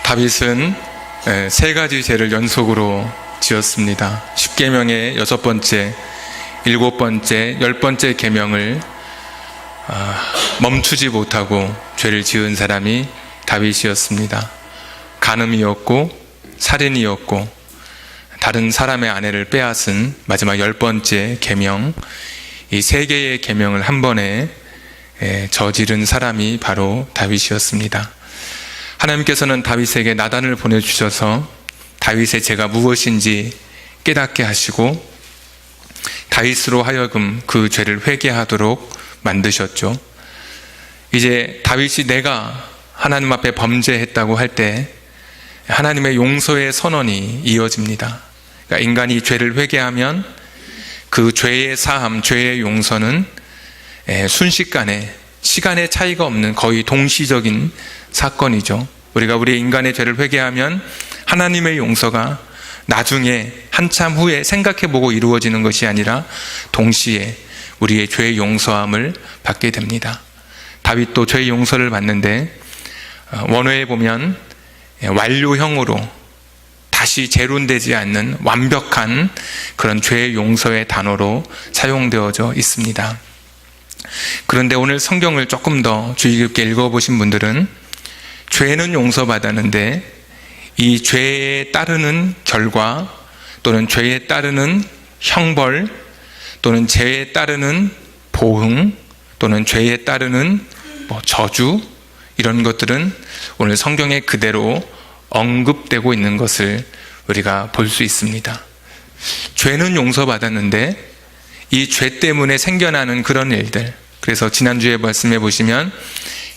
다윗은 세 가지 죄를 연속으로 지었습니다. 십계명의 6번째, 7번째, 10번째 계명을 멈추지 못하고 죄를 지은 사람이 다윗이었습니다. 간음이었고 살인이었고 다른 사람의 아내를 빼앗은 마지막 10번째 계명, 이 세 개의 계명을 한 번에 저지른 사람이 바로 다윗이었습니다. 하나님께서는 다윗에게 나단을 보내주셔서 다윗의 죄가 무엇인지 깨닫게 하시고 다윗으로 하여금 그 죄를 회개하도록 만드셨죠. 이제 다윗이 내가 하나님 앞에 범죄했다고 할 때 하나님의 용서의 선언이 이어집니다. 그러니까 인간이 죄를 회개하면 그 죄의 사함, 죄의 용서는 순식간에 시간의 차이가 없는 거의 동시적인 사건이죠. 우리가 우리 인간의 죄를 회개하면 하나님의 용서가 나중에 한참 후에 생각해보고 이루어지는 것이 아니라 동시에 우리의 죄의 용서함을 받게 됩니다. 다윗도 죄의 용서를 받는데 원어에 보면 완료형으로 다시 재론되지 않는 완벽한 그런 죄의 용서의 단어로 사용되어져 있습니다. 그런데 오늘 성경을 조금 더 주의 깊게 읽어보신 분들은 죄는 용서받았는데 이 죄에 따르는 결과 또는 죄에 따르는 형벌 또는 죄에 따르는 보응 또는 죄에 따르는 저주 이런 것들은 오늘 성경에 그대로 언급되고 있는 것을 우리가 볼 수 있습니다. 죄는 용서받았는데 이 죄 때문에 생겨나는 그런 일들, 그래서 지난주에 말씀해 보시면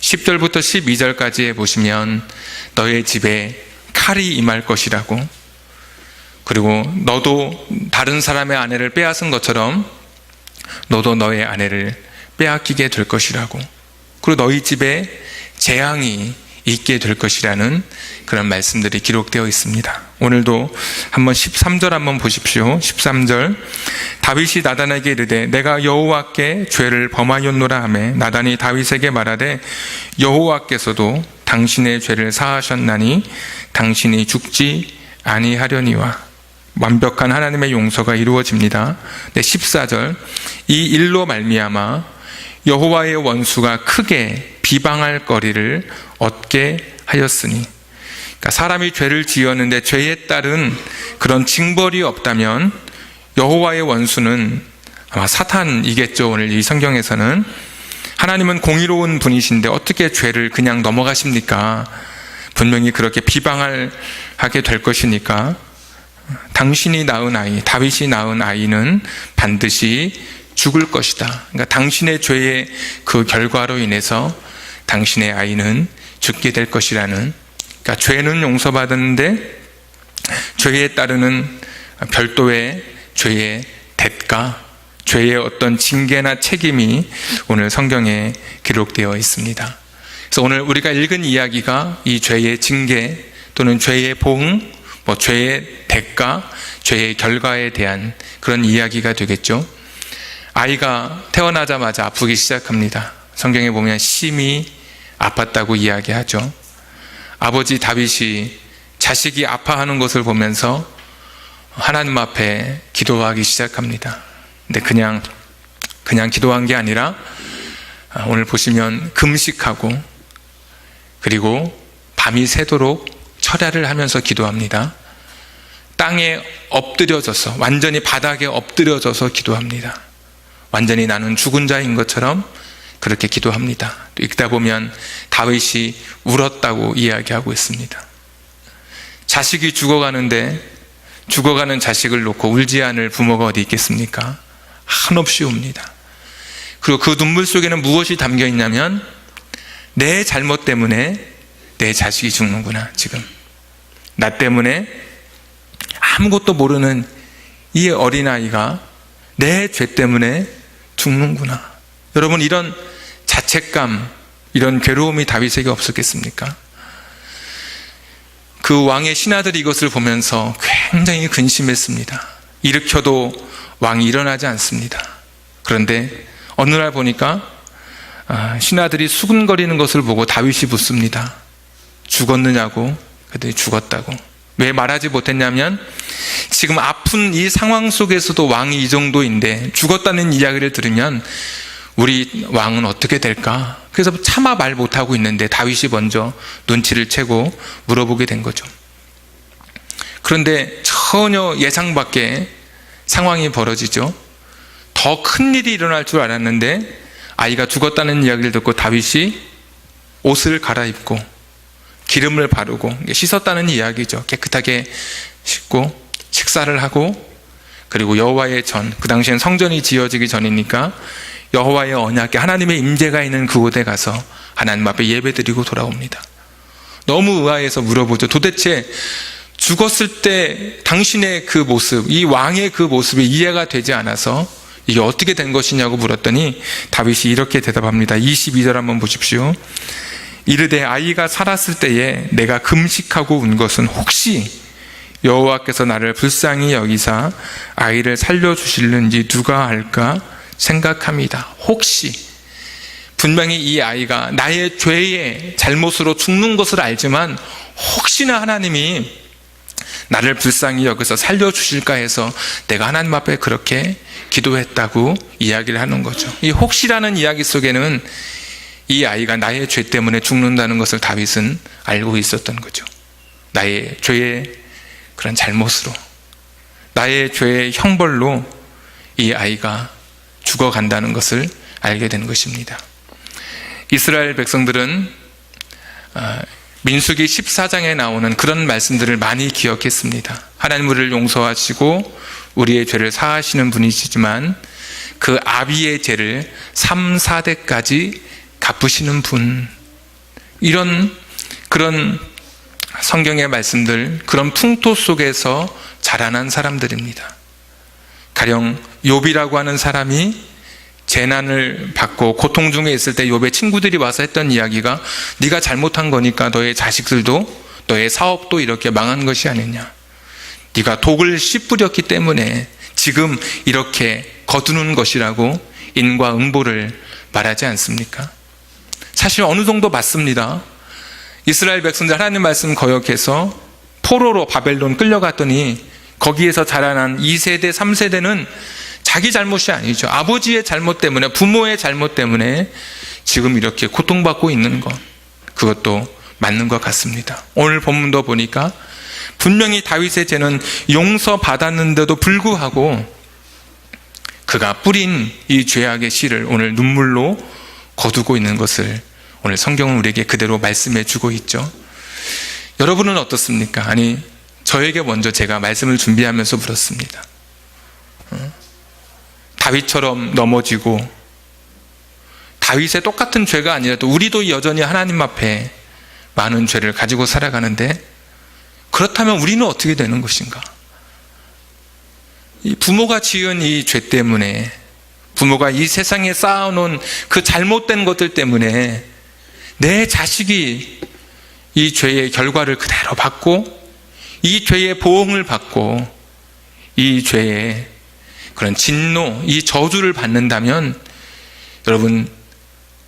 10절부터 12절까지에 보시면 너의 집에 칼이 임할 것이라고, 그리고 너도 다른 사람의 아내를 빼앗은 것처럼 너도 너의 아내를 빼앗기게 될 것이라고, 그리고 너희 집에 재앙이 있게 될 것이라는 그런 말씀들이 기록되어 있습니다. 오늘도 한번 13절 한번 보십시오. 13절 다윗이 나단에게 이르되 내가 여호와께 죄를 범하였노라 하매 나단이 다윗에게 말하되 여호와께서도 당신의 죄를 사하셨나니 당신이 죽지 아니하려니와. 완벽한 하나님의 용서가 이루어집니다. 14절 이 일로 말미암아 여호와의 원수가 크게 비방할 거리를 얻게 하였으니, 그러니까 사람이 죄를 지었는데 죄에 따른 그런 징벌이 없다면 여호와의 원수는 아마 사탄이겠죠. 오늘 이 성경에서는 하나님은 공의로운 분이신데 어떻게 죄를 그냥 넘어가십니까? 분명히 그렇게 비방을 하게 될 것이니까 당신이 낳은 아이, 다윗이 낳은 아이는 반드시 죽을 것이다. 그러니까 당신의 죄의 그 결과로 인해서 당신의 아이는 죽게 될 것이라는, 그러니까 죄는 용서받았는데 죄에 따르는 별도의 죄의 대가, 죄의 어떤 징계나 책임이 오늘 성경에 기록되어 있습니다. 그래서 오늘 우리가 읽은 이야기가 이 죄의 징계 또는 죄의 보응, 죄의 대가, 죄의 결과에 대한 그런 이야기가 되겠죠. 아이가 태어나자마자 아프기 시작합니다. 성경에 보면 심히 아팠다고 이야기하죠. 아버지 다윗이 자식이 아파하는 것을 보면서 하나님 앞에 기도하기 시작합니다. 근데 그냥 기도한 게 아니라 오늘 보시면 금식하고 그리고 밤이 새도록 철야를 하면서 기도합니다. 땅에 엎드려져서, 완전히 바닥에 엎드려져서 기도합니다. 완전히 나는 죽은 자인 것처럼 그렇게 기도합니다. 또 읽다 보면 다윗이 울었다고 이야기하고 있습니다. 자식이 죽어가는데 죽어가는 자식을 놓고 울지 않을 부모가 어디 있겠습니까? 한없이 웁니다. 그리고 그 눈물 속에는 무엇이 담겨 있냐면 내 잘못 때문에 내 자식이 죽는구나. 지금 나 때문에 아무것도 모르는 이 어린아이가 내 죄 때문에 죽는구나. 여러분, 이런 자책감, 이런 괴로움이 다윗에게 없었겠습니까? 그 왕의 신하들이 이것을 보면서 굉장히 근심했습니다. 일으켜도 왕이 일어나지 않습니다. 그런데 어느 날 보니까 신하들이 수군거리는 것을 보고 다윗이 묻습니다. 죽었느냐고. 그랬더니 죽었다고. 왜 말하지 못했냐면 지금 아픈 이 상황 속에서도 왕이 이 정도인데 죽었다는 이야기를 들으면 우리 왕은 어떻게 될까? 그래서 차마 말 못하고 있는데 다윗이 먼저 눈치를 채고 물어보게 된 거죠. 그런데 전혀 예상 밖의 상황이 벌어지죠. 더 큰 일이 일어날 줄 알았는데 아이가 죽었다는 이야기를 듣고 다윗이 옷을 갈아입고 기름을 바르고 씻었다는 이야기죠. 깨끗하게 씻고 식사를 하고 그리고 여호와의 전, 그 당시엔 성전이 지어지기 전이니까 여호와의 언약궤 하나님의 임재가 있는 그곳에 가서 하나님 앞에 예배드리고 돌아옵니다. 너무 의아해서 물어보죠. 도대체 죽었을 때 당신의 그 모습, 이 왕의 그 모습이 이해가 되지 않아서 이게 어떻게 된 것이냐고 물었더니 다윗이 이렇게 대답합니다. 22절 한번 보십시오. 이르되 아이가 살았을 때에 내가 금식하고 운 것은 혹시 여호와께서 나를 불쌍히 여기사 아이를 살려주실는지 누가 알까 생각합니다. 혹시 분명히 이 아이가 나의 죄의 잘못으로 죽는 것을 알지만 혹시나 하나님이 나를 불쌍히 여기서 살려주실까 해서 내가 하나님 앞에 그렇게 기도했다고 이야기를 하는 거죠. 이 혹시라는 이야기 속에는 이 아이가 나의 죄 때문에 죽는다는 것을 다윗은 알고 있었던 거죠. 나의 죄의 그런 잘못으로, 나의 죄의 형벌로 이 아이가 죽어간다는 것을 알게 된 것입니다. 이스라엘 백성들은 민수기 14장에 나오는 그런 말씀들을 많이 기억했습니다. 하나님 우리를 용서하시고 우리의 죄를 사하시는 분이시지만 그 아비의 죄를 3, 4대까지 갚으시는 분, 이런 그런 성경의 말씀들, 그런 풍토 속에서 자라난 사람들입니다. 가령 욥이라고 하는 사람이 재난을 받고 고통 중에 있을 때 욥의 친구들이 와서 했던 이야기가 네가 잘못한 거니까 너의 자식들도 너의 사업도 이렇게 망한 것이 아니냐, 네가 독을 씨 뿌렸기 때문에 지금 이렇게 거두는 것이라고 인과응보를 말하지 않습니까? 사실 어느 정도 맞습니다. 이스라엘 백성들 하나님 말씀 거역해서 포로로 바벨론 끌려갔더니 거기에서 자라난 2세대, 3세대는 자기 잘못이 아니죠. 아버지의 잘못 때문에, 부모의 잘못 때문에 지금 이렇게 고통받고 있는 것, 그것도 맞는 것 같습니다. 오늘 본문도 보니까 분명히 다윗의 죄는 용서받았는데도 불구하고 그가 뿌린 이 죄악의 씨를 오늘 눈물로 거두고 있는 것을 오늘 성경은 우리에게 그대로 말씀해 주고 있죠. 여러분은 어떻습니까? 아니, 저에게 먼저 제가 말씀을 준비하면서 물었습니다. 다윗처럼 넘어지고 다윗의 똑같은 죄가 아니라도 우리도 여전히 하나님 앞에 많은 죄를 가지고 살아가는데 그렇다면 우리는 어떻게 되는 것인가? 이 부모가 지은 이 죄 때문에, 부모가 이 세상에 쌓아놓은 그 잘못된 것들 때문에 내 자식이 이 죄의 결과를 그대로 받고 이 죄의 보응을 받고 이 죄의 그런 진노, 이 저주를 받는다면 여러분,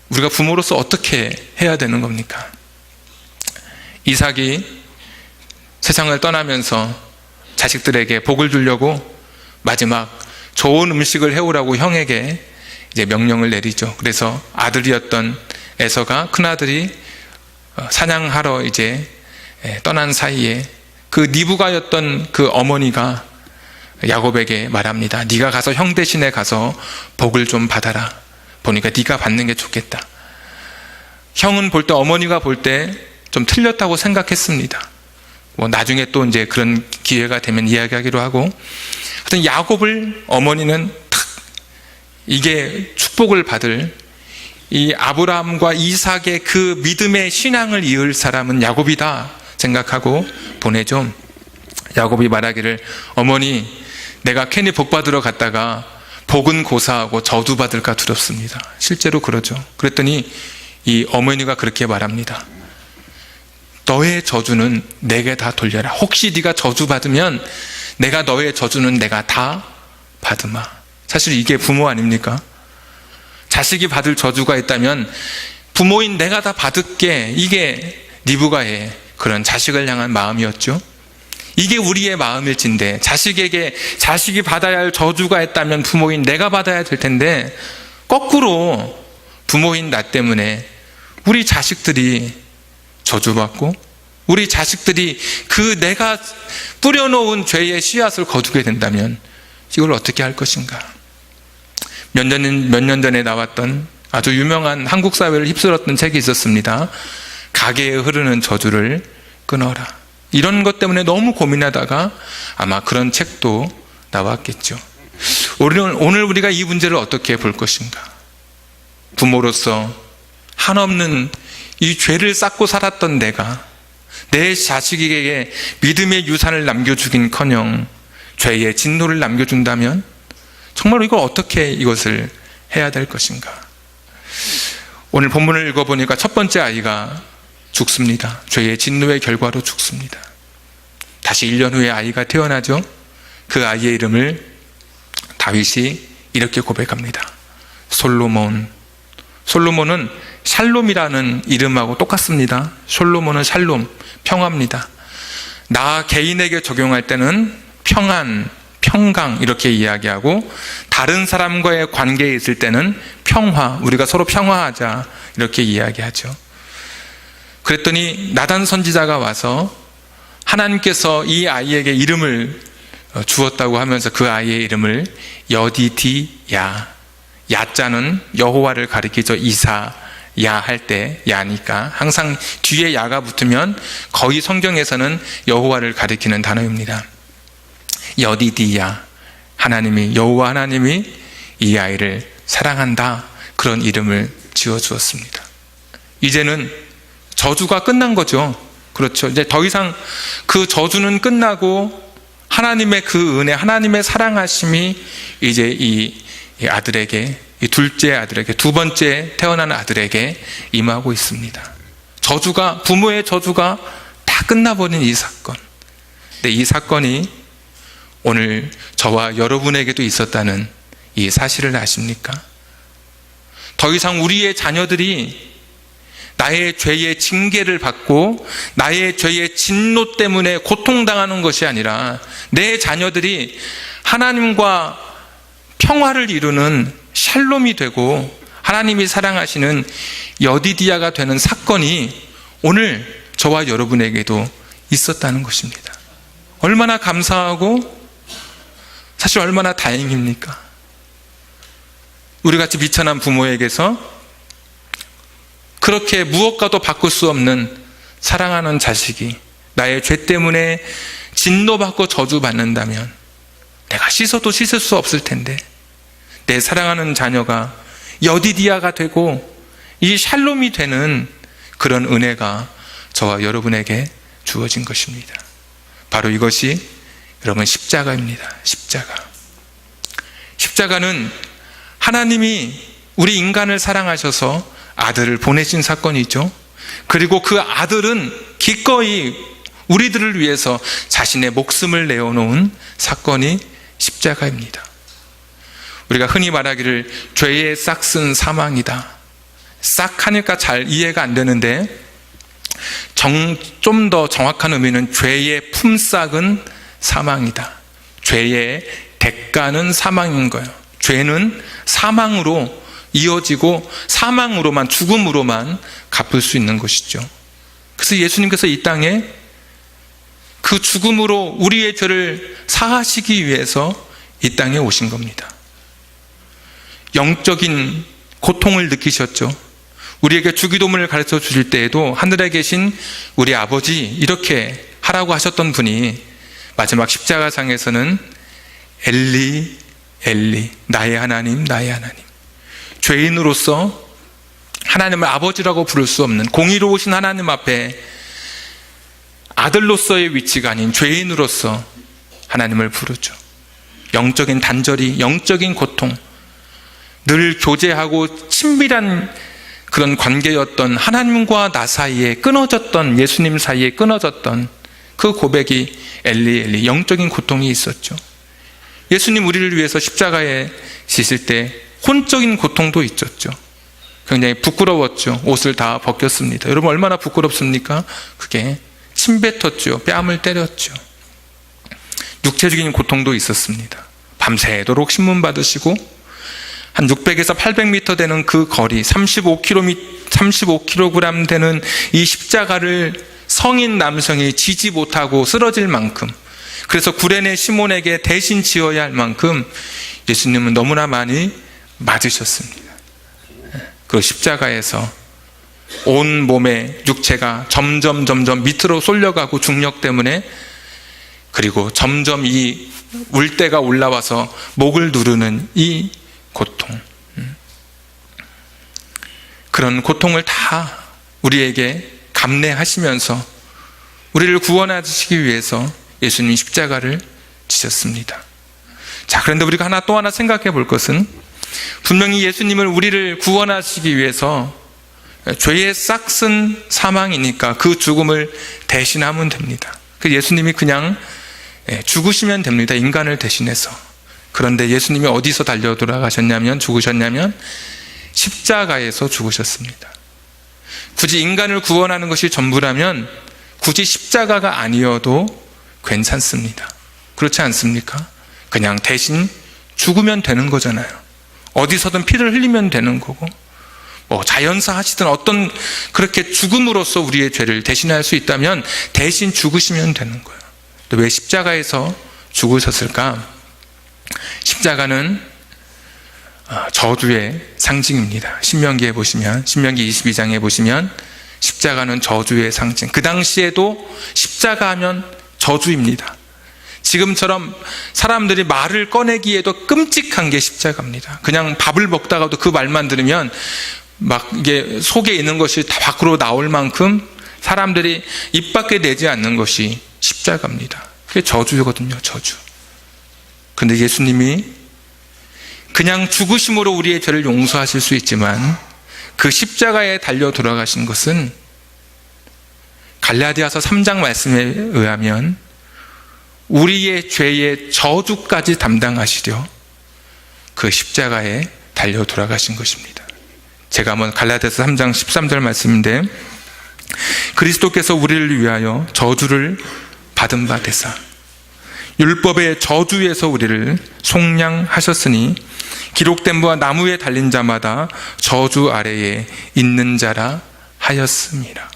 우리가 부모로서 어떻게 해야 되는 겁니까? 이삭이 세상을 떠나면서 자식들에게 복을 주려고 마지막 좋은 음식을 해오라고 형에게 이제 명령을 내리죠. 그래서 아들이었던 에서가, 큰아들이 사냥하러 이제 떠난 사이에 그 니브가였던 그 어머니가 야곱에게 말합니다. 네가 가서 형 대신에 가서 복을 좀 받아라. 보니까 네가 받는 게 좋겠다. 형은 볼 때, 어머니가 볼 때 좀 틀렸다고 생각했습니다. 뭐 나중에 또 이제 그런 기회가 되면 이야기하기로 하고, 하여튼 야곱을 어머니는 탁 이게 축복을 받을 이 아브라함과 이삭의 그 믿음의 신앙을 이을 사람은 야곱이다 생각하고 보내죠. 야곱이 말하기를, 어머니, 내가 괜히 복 받으러 갔다가 복은 고사하고 저주 받을까 두렵습니다. 실제로 그러죠. 그랬더니 이 어머니가 그렇게 말합니다. 너의 저주는 내게 다 돌려라. 혹시 네가 저주 받으면 내가 너의 저주는 내가 다 받으마. 사실 이게 부모 아닙니까? 자식이 받을 저주가 있다면 부모인 내가 다 받을게, 이게 리브가의 그런 자식을 향한 마음이었죠. 이게 우리의 마음일진데, 자식에게 자식이 받아야 할 저주가 있다면 부모인 내가 받아야 될 텐데, 거꾸로 부모인 나 때문에 우리 자식들이 저주받고 우리 자식들이 그 내가 뿌려놓은 죄의 씨앗을 거두게 된다면 이걸 어떻게 할 것인가. 몇 년 전에 나왔던 아주 유명한 한국 사회를 휩쓸었던 책이 있었습니다. 가게에 흐르는 저주를 끊어라. 이런 것 때문에 너무 고민하다가 아마 그런 책도 나왔겠죠. 오늘 우리가 이 문제를 어떻게 볼 것인가. 부모로서 한없는 이 죄를 쌓고 살았던 내가 내 자식에게 믿음의 유산을 남겨주긴커녕 죄의 진노를 남겨준다면 정말 이걸 어떻게 이것을 해야 될 것인가. 오늘 본문을 읽어보니까 첫 번째 아이가 죽습니다. 죄의 진노의 결과로 죽습니다. 다시 1년 후에 아이가 태어나죠. 그 아이의 이름을 다윗이 이렇게 고백합니다. 솔로몬은 샬롬이라는 이름하고 똑같습니다. 솔로몬은 샬롬, 평화입니다. 나 개인에게 적용할 때는 평안, 평강 이렇게 이야기하고, 다른 사람과의 관계에 있을 때는 평화, 우리가 서로 평화하자 이렇게 이야기하죠. 그랬더니 나단 선지자가 와서 하나님께서 이 아이에게 이름을 주었다고 하면서 그 아이의 이름을 여디디야, 야자는 여호와를 가리키죠. 이사 야 할 때 야니까 항상 뒤에 야가 붙으면 거의 성경에서는 여호와를 가리키는 단어입니다. 여디디야, 하나님이, 여호와 하나님이 이 아이를 사랑한다, 그런 이름을 지어주었습니다. 이제는 저주가 끝난 거죠. 그렇죠. 이제 더 이상 그 저주는 끝나고 하나님의 그 은혜, 하나님의 사랑하심이 이제 이 아들에게, 이 둘째 아들에게, 두 번째 태어난 아들에게 임하고 있습니다. 저주가, 부모의 저주가 다 끝나버린 이 사건. 근데 이 사건이 오늘 저와 여러분에게도 있었다는 이 사실을 아십니까? 더 이상 우리의 자녀들이 나의 죄의 징계를 받고 나의 죄의 진노 때문에 고통당하는 것이 아니라 내 자녀들이 하나님과 평화를 이루는 샬롬이 되고 하나님이 사랑하시는 여디디아가 되는 사건이 오늘 저와 여러분에게도 있었다는 것입니다. 얼마나 감사하고 사실 얼마나 다행입니까? 우리같이 비천한 부모에게서 그렇게 무엇과도 바꿀 수 없는 사랑하는 자식이 나의 죄 때문에 진노받고 저주받는다면 내가 씻어도 씻을 수 없을 텐데 내 사랑하는 자녀가 여디디아가 되고 이 샬롬이 되는 그런 은혜가 저와 여러분에게 주어진 것입니다. 바로 이것이 여러분 십자가입니다. 십자가는 하나님이 우리 인간을 사랑하셔서 아들을 보내신 사건이죠. 그리고 그 아들은 기꺼이 우리들을 위해서 자신의 목숨을 내어놓은 사건이 십자가입니다. 우리가 흔히 말하기를 죄의 싹은 사망이다. 싹 하니까 잘 이해가 안 되는데 좀 더 정확한 의미는 죄의 품삯은 사망이다. 죄의 대가는 사망인 거예요. 죄는 사망으로 이어지고 사망으로만, 죽음으로만 갚을 수 있는 것이죠. 그래서 예수님께서 이 땅에 그 죽음으로 우리의 죄를 사하시기 위해서 이 땅에 오신 겁니다. 영적인 고통을 느끼셨죠. 우리에게 주기도문을 가르쳐 주실 때에도 하늘에 계신 우리 아버지 이렇게 하라고 하셨던 분이 마지막 십자가상에서는 엘리 엘리, 나의 하나님, 나의 하나님. 죄인으로서 하나님을 아버지라고 부를 수 없는 공의로우신 하나님 앞에 아들로서의 위치가 아닌 죄인으로서 하나님을 부르죠. 영적인 단절이, 영적인 고통, 늘 교제하고 친밀한 그런 관계였던 하나님과 나 사이에 끊어졌던, 예수님 사이에 끊어졌던 그 고백이 엘리 엘리, 영적인 고통이 있었죠. 예수님 우리를 위해서 십자가에 지실 때 혼적인 고통도 있었죠. 굉장히 부끄러웠죠. 옷을 다 벗겼습니다. 여러분 얼마나 부끄럽습니까? 그게 침 뱉었죠. 뺨을 때렸죠. 육체적인 고통도 있었습니다. 밤새도록 신문 받으시고 한 600에서 800m 되는 그 거리 35kg 되는 이 십자가를 성인 남성이 지지 못하고 쓰러질 만큼, 그래서 구레네 시몬에게 대신 지어야 할 만큼 예수님은 너무나 많이 맞으셨습니다. 그 십자가에서 온 몸의 육체가 점점 밑으로 쏠려가고 중력 때문에, 그리고 점점 이 울대가 올라와서 목을 누르는 이 고통, 그런 고통을 다 우리에게 감내하시면서 우리를 구원하시기 위해서 예수님이 십자가를 지셨습니다. 자, 그런데 우리가 또 하나 생각해 볼 것은, 분명히 예수님을 우리를 구원하시기 위해서 죄의 싹슨 사망이니까 그 죽음을 대신하면 됩니다. 그 예수님이 그냥 죽으시면 됩니다. 인간을 대신해서. 그런데 예수님이 어디서 달려 돌아가셨냐면, 죽으셨냐면 십자가에서 죽으셨습니다. 굳이 인간을 구원하는 것이 전부라면 굳이 십자가가 아니어도 괜찮습니다. 그렇지 않습니까? 그냥 대신 죽으면 되는 거잖아요. 어디서든 피를 흘리면 되는 거고, 자연사 하시든 어떤 그렇게 죽음으로써 우리의 죄를 대신할 수 있다면 대신 죽으시면 되는 거예요. 왜 십자가에서 죽으셨을까? 십자가는 저주의 상징입니다. 신명기에 보시면, 신명기 22장에 보시면 십자가는 저주의 상징. 그 당시에도 십자가 하면 저주입니다. 지금처럼 사람들이 말을 꺼내기에도 끔찍한 게 십자가입니다. 그냥 밥을 먹다가도 그 말만 들으면 막 이게 속에 있는 것이 다 밖으로 나올 만큼 사람들이 입 밖에 내지 않는 것이 십자가입니다. 그게 저주거든요, 저주. 그런데 예수님이 그냥 죽으심으로 우리의 죄를 용서하실 수 있지만, 그 십자가에 달려 돌아가신 것은 갈라디아서 3장 말씀에 의하면 우리의 죄의 저주까지 담당하시려 그 십자가에 달려 돌아가신 것입니다. 제가 한번 갈라디아서 3장 13절 말씀인데, 그리스도께서 우리를 위하여 저주를 받은 바 되사 율법의 저주에서 우리를 속량하셨으니 기록된 바와 나무에 달린 자마다 저주 아래에 있는 자라 하였습니다.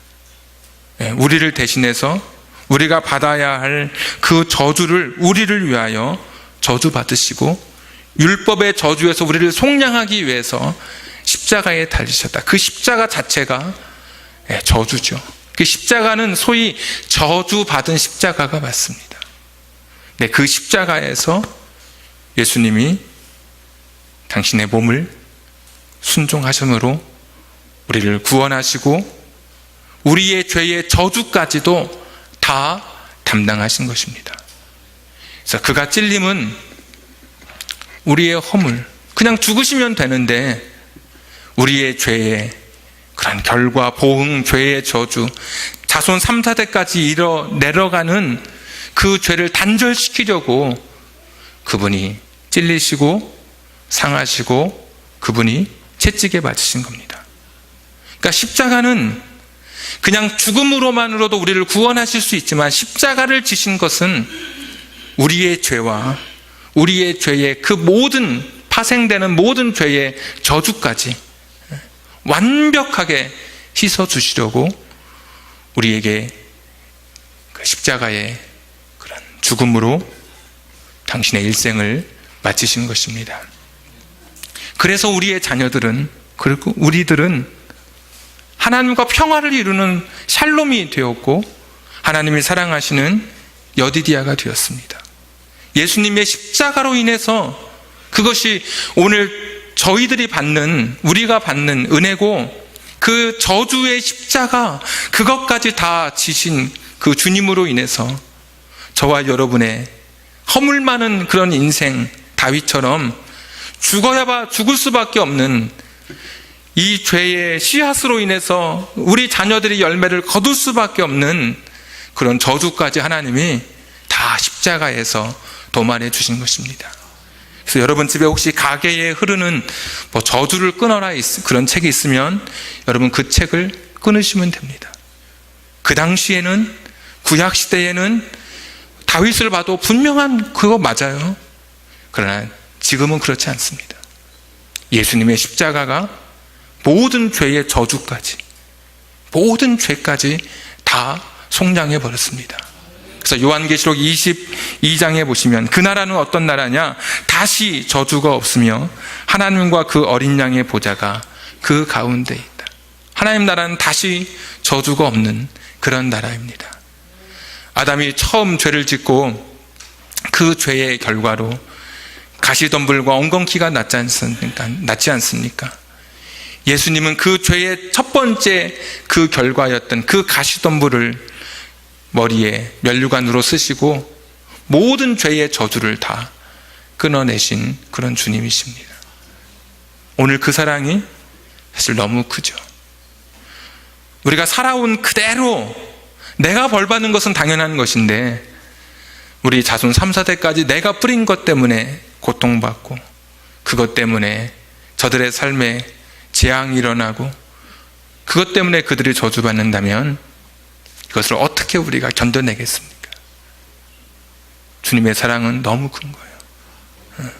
우리를 대신해서 우리가 받아야 할 그 저주를 우리를 위하여 저주 받으시고, 율법의 저주에서 우리를 속량하기 위해서 십자가에 달리셨다. 그 십자가 자체가 저주죠. 그 십자가는 소위 저주받은 십자가가 맞습니다. 네, 그 십자가에서 예수님이 당신의 몸을 순종하심으로 우리를 구원하시고 우리의 죄의 저주까지도 다 담당하신 것입니다. 그래서 그가 찔림은 우리의 허물, 그냥 죽으시면 되는데 우리의 죄의 그런 결과, 보응, 죄의 저주, 자손 3, 4대까지 내려가는 그 죄를 단절시키려고 그분이 찔리시고 상하시고 그분이 채찍에 맞으신 겁니다. 그러니까 십자가는 그냥 죽음으로만으로도 우리를 구원하실 수 있지만, 십자가를 지신 것은 우리의 죄와 우리의 죄의 그 모든 파생되는 모든 죄의 저주까지 완벽하게 씻어주시려고 우리에게 그 십자가의 그런 죽음으로 당신의 일생을 마치신 것입니다. 그래서 우리의 자녀들은, 그리고 우리들은 하나님과 평화를 이루는 샬롬이 되었고 하나님이 사랑하시는 여디디아가 되었습니다. 예수님의 십자가로 인해서 그것이 오늘 저희들이 받는, 우리가 받는 은혜고, 그 저주의 십자가, 그것까지 다 지신 그 주님으로 인해서 저와 여러분의 허물 많은 그런 인생, 다윗처럼 죽을 수밖에 없는 이 죄의 씨앗으로 인해서 우리 자녀들이 열매를 거둘 수밖에 없는 그런 저주까지 하나님이 다 십자가에서 도말해 주신 것입니다. 그래서 여러분 집에 혹시 가게에 흐르는 뭐 저주를 끊어라 그런 책이 있으면 여러분 그 책을 끊으시면 됩니다. 그 당시에는, 구약 시대에는 다윗을 봐도 분명한 그거 맞아요. 그러나 지금은 그렇지 않습니다. 예수님의 십자가가 모든 죄의 저주까지, 모든 죄까지 다 속량해 버렸습니다. 그래서 요한계시록 22장에 보시면 그 나라는 어떤 나라냐? 다시 저주가 없으며 하나님과 그 어린 양의 보좌가 그 가운데 있다. 하나님 나라는 다시 저주가 없는 그런 나라입니다. 아담이 처음 죄를 짓고 그 죄의 결과로 가시덤불과 엉겅퀴가 났지 않습니까? 예수님은 그 죄의 첫 번째 그 결과였던 그 가시덤불을 머리에 면류관으로 쓰시고 모든 죄의 저주를 다 끊어내신 그런 주님이십니다. 오늘 그 사랑이 사실 너무 크죠. 우리가 살아온 그대로 내가 벌받는 것은 당연한 것인데 우리 자손 3, 4대까지 내가 뿌린 것 때문에 고통받고 그것 때문에 저들의 삶에 재앙이 일어나고 그것 때문에 그들이 저주받는다면 이것을 어떻게 우리가 견뎌내겠습니까? 주님의 사랑은 너무 큰 거예요.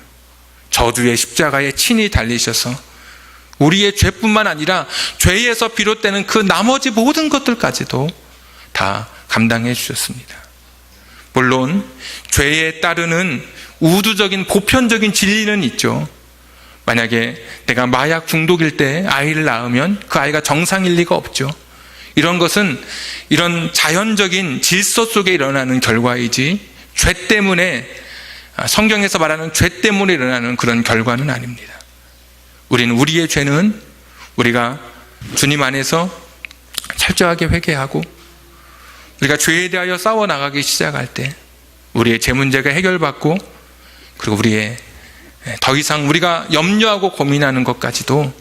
저주의 십자가에 친히 달리셔서 우리의 죄뿐만 아니라 죄에서 비롯되는 그 나머지 모든 것들까지도 다 감당해 주셨습니다. 물론 죄에 따르는 우두적인 보편적인 진리는 있죠. 만약에 내가 마약 중독일 때 아이를 낳으면 그 아이가 정상일 리가 없죠. 이런 것은 이런 자연적인 질서 속에 일어나는 결과이지 죄 때문에, 성경에서 말하는 죄 때문에 일어나는 그런 결과는 아닙니다. 우리는 우리의 죄는 우리가 주님 안에서 철저하게 회개하고 우리가 죄에 대하여 싸워나가기 시작할 때 우리의 죄 문제가 해결받고 그리고 우리의 더 이상 우리가 염려하고 고민하는 것까지도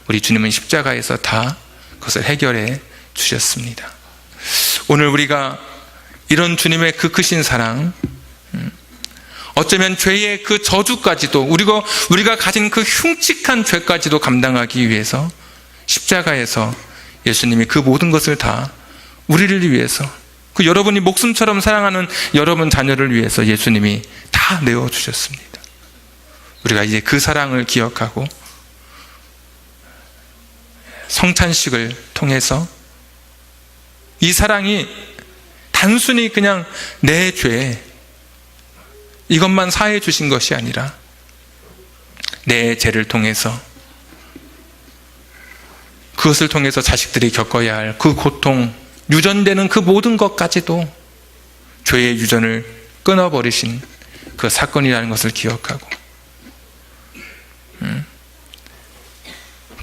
우리 주님은 십자가에서 다 그것을 해결해 주셨습니다. 오늘 우리가 이런 주님의 그 크신 사랑, 어쩌면 죄의 그 저주까지도 우리가 가진 그 흉측한 죄까지도 감당하기 위해서 십자가에서 예수님이 그 모든 것을 다 우리를 위해서, 그 여러분이 목숨처럼 사랑하는 여러분 자녀를 위해서 예수님이 다 내어주셨습니다. 우리가 이제 그 사랑을 기억하고 성찬식을 통해서 이 사랑이 단순히 그냥 내 죄 이것만 사해 주신 것이 아니라 내 죄를 통해서, 그것을 통해서 자식들이 겪어야 할 그 고통, 유전되는 그 모든 것까지도 죄의 유전을 끊어버리신 그 사건이라는 것을 기억하고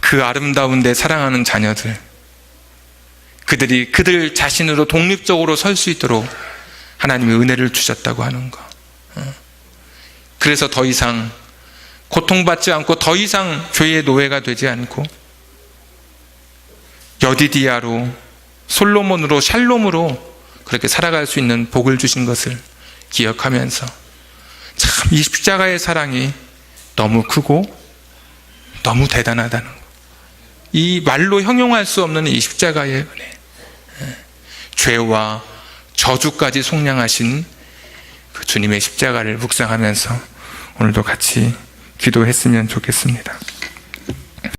그 아름다운 데 사랑하는 자녀들, 그들이 그들 자신으로 독립적으로 설 수 있도록 하나님의 은혜를 주셨다고 하는 것. 그래서 더 이상 고통받지 않고 더 이상 죄의 노예가 되지 않고 여디디아로, 솔로몬으로, 샬롬으로 그렇게 살아갈 수 있는 복을 주신 것을 기억하면서 참 이 십자가의 사랑이 너무 크고 너무 대단하다는 것, 이 말로 형용할 수 없는 이 십자가의 은혜, 죄와 저주까지 속량하신 그 주님의 십자가를 묵상하면서 오늘도 같이 기도했으면 좋겠습니다.